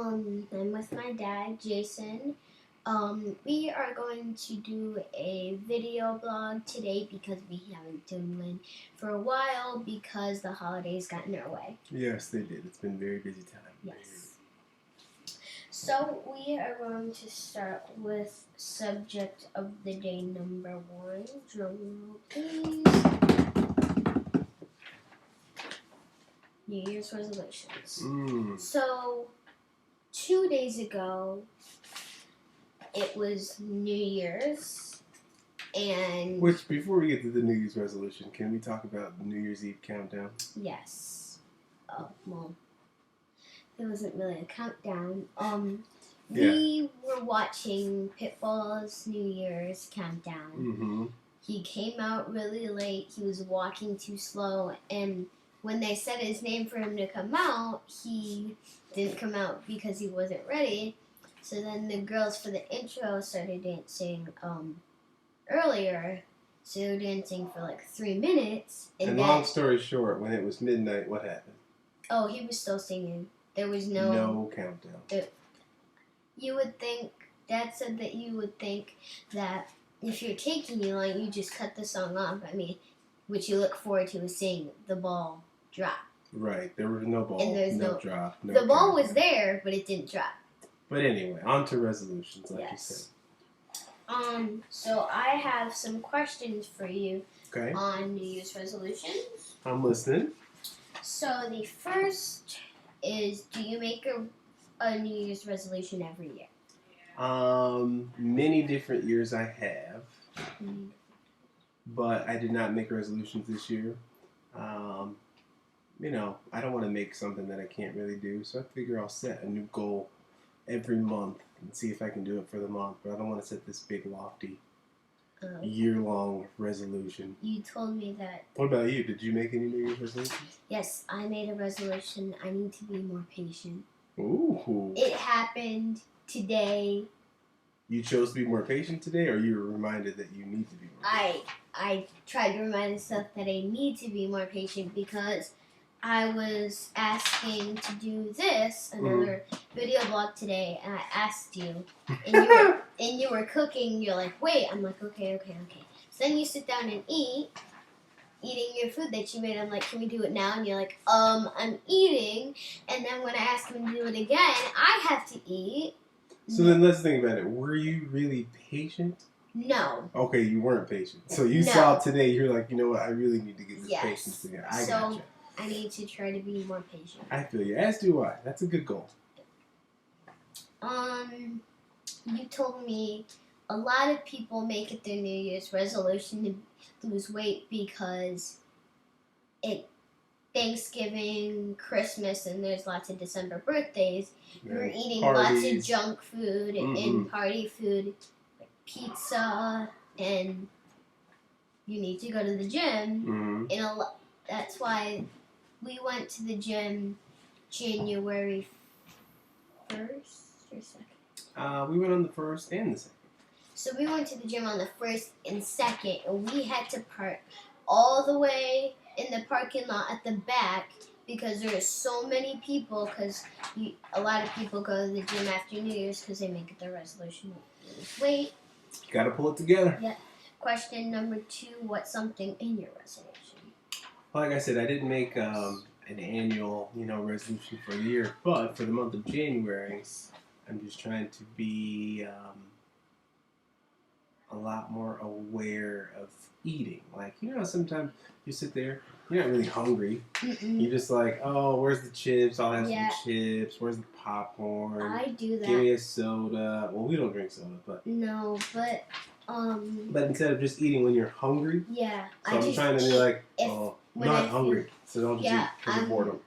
I'm with my dad, Jason. We are going to do a video blog today because we haven't done one for a while because the holidays got in our way. Yes, they did. It's been a very busy time. Yes. So we are going to start with subject of the day number 1. Drum roll, please. New Year's resolutions. So 2 days ago, it was New Year's, and... Which, before we get to the New Year's resolution, can we talk about the New Year's Eve countdown? Yes. Oh, well, there wasn't really a countdown. Yeah. We were watching Pitbull's New Year's countdown. Mm-hmm. He came out really late. He was walking too slow, and when they said his name for him to come out, he didn't come out because he wasn't ready. So then the girls for the intro started dancing earlier. So they were dancing for like 3 minutes. And long story short, when it was midnight, what happened? Oh, he was still singing. There was no countdown. You would think, Dad said that you would think that if you're taking you long, you just cut the song off. I mean, what you look forward to is seeing the ball drop. Right. There was no ball, and there's no drop. No the ball countdown. was there, but it didn't drop. But anyway, on to resolutions, like you said. So I have some questions for you on New Year's resolutions. I'm listening. So the first is, do you make a New Year's resolution every year? Many different years I have, but I did not make resolutions this year. I don't want to make something that I can't really do, so I figure I'll set a new goal every month and see if I can do it for the month, but I don't want to set this big, lofty, year-long resolution. You told me that. What about you? Did you make any New Year's resolutions? Yes, I made a resolution. I need to be more patient. Ooh. It happened today. You chose to be more patient today, or you were reminded that you need to be more patient? I tried to remind myself that I need to be more patient because I was asking to do another video blog today, and I asked you, and you were cooking. You're like, wait. I'm like, okay. So then you sit down and eating your food that you made. I'm like, can we do it now? And you're like, I'm eating. And then when I ask him to do it again, I have to eat. So then let's think about it. Were you really patient? No. Okay, you weren't patient. So you saw today, you're like, you know what, I really need to get this patience together. I gotcha. I need to try to be more patient. I feel you. As do I. That's a good goal. You told me a lot of people make it their New Year's resolution to lose weight because Thanksgiving, Christmas, and there's lots of December birthdays. You're eating lots of junk food and party food, like pizza, and you need to go to the gym. That's why we went to the gym January 1st or 2nd. We went on the 1st and the 2nd. So we went to the gym on the 1st and 2nd, and we had to park all the way in the parking lot at the back because there are so many people, because a lot of people go to the gym after New Year's because they make it their resolution to lose weight. You gotta pull it together. Yeah. Question number 2, what's something in your resolution? Like I said, I didn't make an annual, resolution for a year, but for the month of January, I'm just trying to be a lot more aware of eating. Like, sometimes you sit there, you're not really hungry. You're just like, oh, where's the chips? I'll have some chips. Where's the popcorn? I do that. Give me a soda. Well, we don't drink soda, but... No, but... But instead of just eating when you're hungry... Yeah. So I'm trying to be like, I'm not hungry, so don't just eat because of boredom.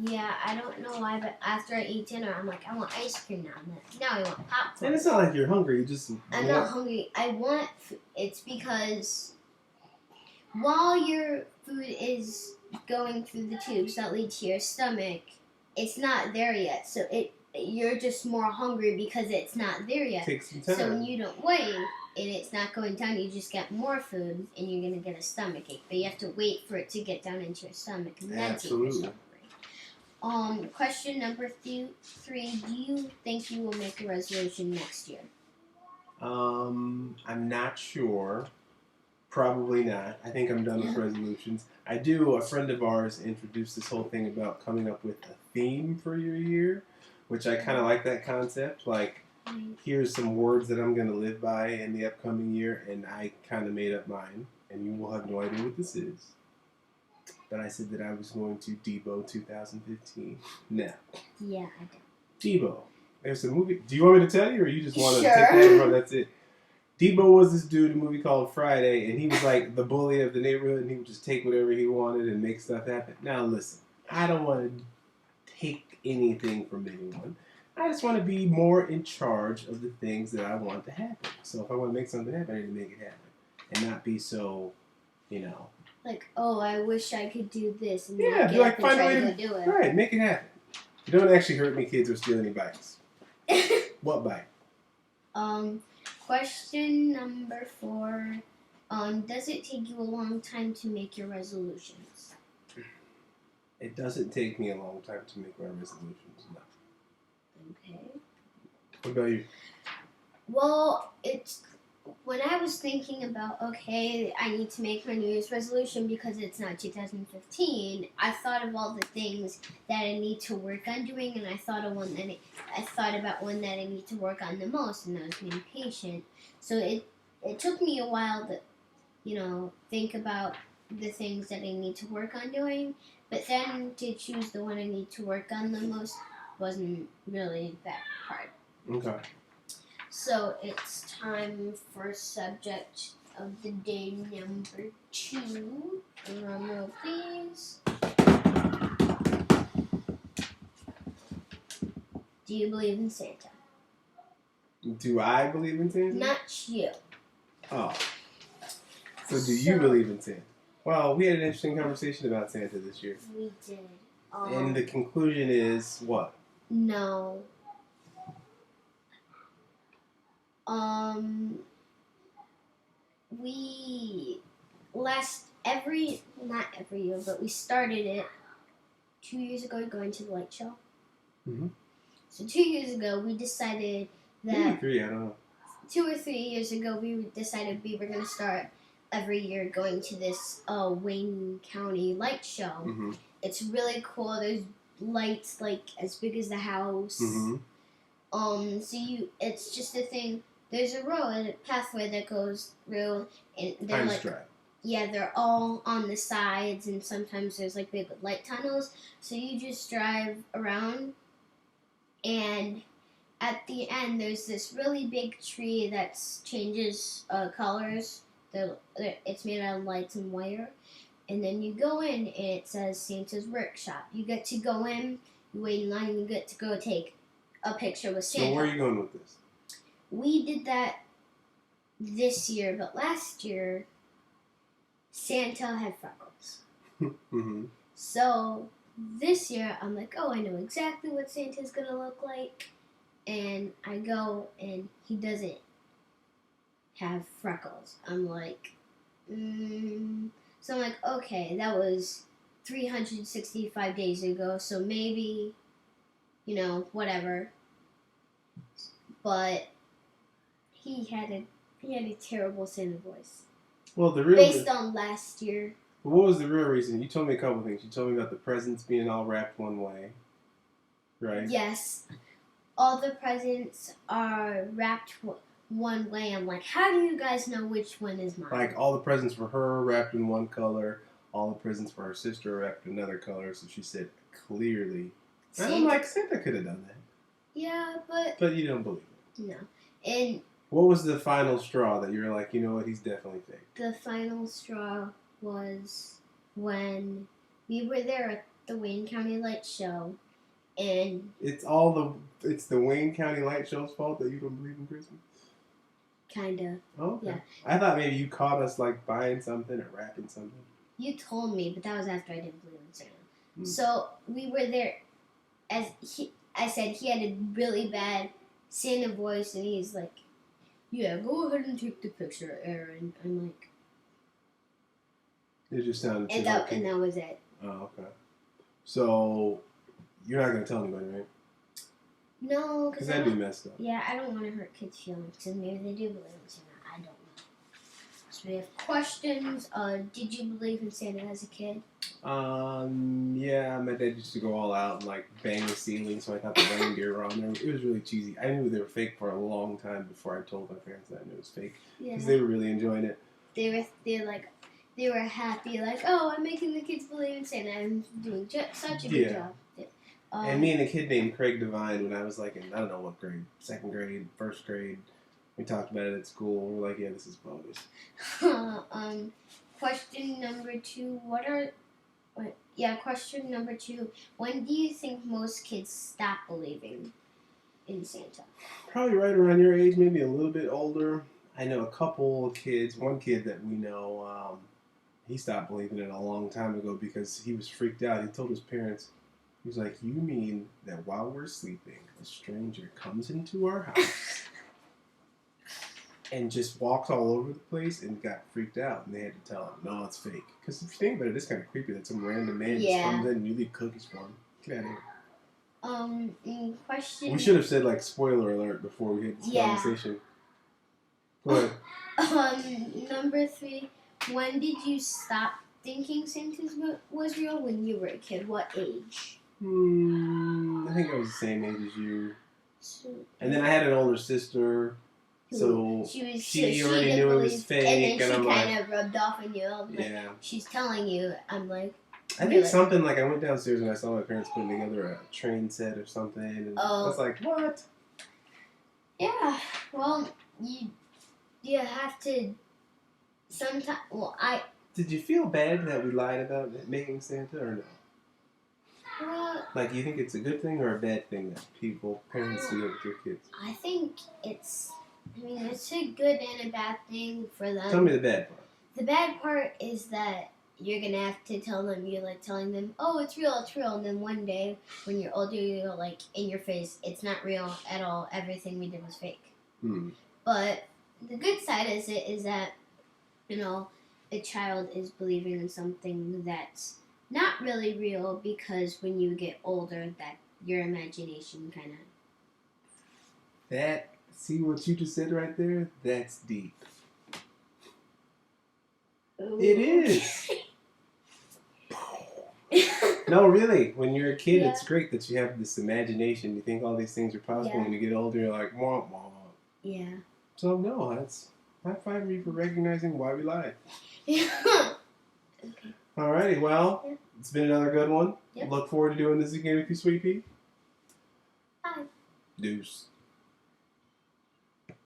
Yeah, I don't know why, but after I eat dinner, I'm like, I want ice cream now. Now I want popcorn. And it's not like you're hungry. You just... I'm not hungry. It's because while your food is going through the tubes that lead to your stomach, it's not there yet. So you're just more hungry because it's not there yet. Take some time. So when you don't wait and it's not going down, you just get more food and you're going to get a stomach ache. But you have to wait for it to get down into your stomach and then take your stomach. Question number three. Do you think you will make a resolution next year? I'm not sure. Probably not. I think I'm done with resolutions. I do. A friend of ours introduced this whole thing about coming up with a theme for your year, which I kind of like that concept. Like, here's some words that I'm going to live by in the upcoming year, and I kind of made up mine, and you will have no idea what this is. But I said that I was going to Debo 2015. Now. Yeah, I do. Debo. There's a movie. Do you want me to tell you, or you just want to Sure. take that and run? That's it. Debo was this dude in a movie called Friday, and he was like the bully of the neighborhood, and he would just take whatever he wanted and make stuff happen. Now, listen, I don't want to take anything from anyone. I just want to be more in charge of the things that I want to happen. So if I want to make something happen, I need to make it happen. And not be so, Like, oh, I wish I could do this, and yeah, then be like, get up and find a try way to to go do it. right, make it happen. You don't actually hurt any kids or steal any bikes. What bike? Question number 4. Does it take you a long time to make your resolutions? It doesn't take me a long time to make my resolutions, no. Okay. What about you? Well, it's when I was thinking about, okay, I need to make my New Year's resolution because it's not 2015. I thought of all the things that I need to work on doing, and I thought about one that I need to work on the most, and that was being patient. So it took me a while to, think about the things that I need to work on doing, but then to choose the one I need to work on the most wasn't really that hard. Okay. So it's time for subject of the day number 2. Drum roll, please. Do you believe in Santa? Do I believe in Santa? Not you. Oh. So do you believe in Santa? Well, we had an interesting conversation about Santa this year. We did. And the conclusion is what? No. We not every year, but we started it 2 years ago going to the light show. Mm-hmm. So 2 years ago, we decided that... Maybe 3, I don't know. 2 or 3 years ago, we decided we were going to start every year going to this Wayne County light show. Mm-hmm. It's really cool. There's lights like as big as the house. Mm-hmm. It's just a thing. There's a road, a pathway that goes through, and they're they're all on the sides, and sometimes there's like big light tunnels. So you just drive around, and at the end there's this really big tree that changes colors. It's made out of lights and wire, and then you go in, and it says Santa's Workshop. You get to go in, you wait in line, and you get to go take a picture with Santa. So where are you going with this? We did that this year, but last year, Santa had freckles. Mm-hmm. So this year, I'm like, oh, I know exactly what Santa's gonna look like. And I go, and he doesn't have freckles. I'm like, So I'm like, okay, that was 365 days ago, so maybe, whatever. But he had a terrible Santa voice. Well, based on last year. What was the real reason? You told me a couple things. You told me about the presents being all wrapped one way, right? Yes. All the presents are wrapped one way. I'm like, how do you guys know which one is mine? Like, all the presents for her wrapped in one color, all the presents for her sister wrapped in another color, so she said clearly. And I'm like, Santa could have done that. Yeah, but... But you don't believe it. No. And... What was the final straw that you were like, you know what, he's definitely fake? The final straw was when we were there at the Wayne County Light Show, and... It's the Wayne County Light Show's fault that you don't believe in Christmas? Kinda. Oh, okay. Yeah. I thought maybe you caught us, like, buying something or wrapping something. You told me, but that was after I didn't believe in Santa. Mm. So, we were there, I said he had a really bad Santa voice, and he's like, yeah, go ahead and take the picture, Aaron. I'm like... It just sounded and that was it. Oh, okay. So, You're not gonna tell anybody, right? No, Because because that'd be messed up. yeah, I don't want to hurt kids' feelings. Because maybe they do believe in Santa. I don't know. So we have questions. Did you believe in Santa as a kid? Yeah, my dad used to go all out and like bang the ceiling, so I thought the reindeer were on there. It was really cheesy. I knew they were fake for a long time before I told my parents that I knew it was fake Yeah. because they were really enjoying it. They were happy, like, oh, I'm making the kids believe in Santa. I'm doing such a good job. And me and a kid named Craig Devine, when I was like in, I don't know what grade, 2nd grade, 1st grade, we talked about it at school. We're like, yeah, this is bogus. Question number 2. Question number 2. When do you think most kids stop believing in Santa? Probably right around your age, maybe a little bit older. I know a couple of kids. One kid that we know, he stopped believing it a long time ago because he was freaked out. He told his parents, he was like, you mean that while we're sleeping, a stranger comes into our house and just walks all over the place, and got freaked out, and they had to tell him, no, it's fake. Because if you think about it, it's kind of creepy that some random man just comes in and you leave cookies for him. Get out of here. Question. We should have said, like, spoiler alert before we hit this conversation. Go ahead. Number 3. When did you stop thinking Santa was real? When you were a kid? What age? I think I was the same age as you. And then I had an older sister, so she already knew it was fake. And then she kind of rubbed off on you. Yeah. She's telling you, I'm like, I think something like I went downstairs and I saw my parents putting together a train set or something, and I was like, what? Yeah. Well, you have to. Sometimes. Well, Did you feel bad that we lied about making Santa or no? Like, you think it's a good thing or a bad thing that parents do it with their kids? I think it's a good and a bad thing for them. Tell me the bad part. The bad part is that you're going to have to tell them, you're like telling them, oh, it's real, and then one day when you're older, you're like, in your face, it's not real at all, everything we did was fake. But the good side is that, a child is believing in something that's not really real, because when you get older, that your imagination kind of... See what you just said right there? That's deep. Ooh. It is. No, really. When you're a kid, it's great that you have this imagination. You think all these things are possible. When you get older, you're like, wah, wah. Yeah. So, no, that's high five me for recognizing why we lied. Okay. Alrighty, well, it's been another good one. Yep. Look forward to doing this again with you, Sweet Pea. Bye. Deuce.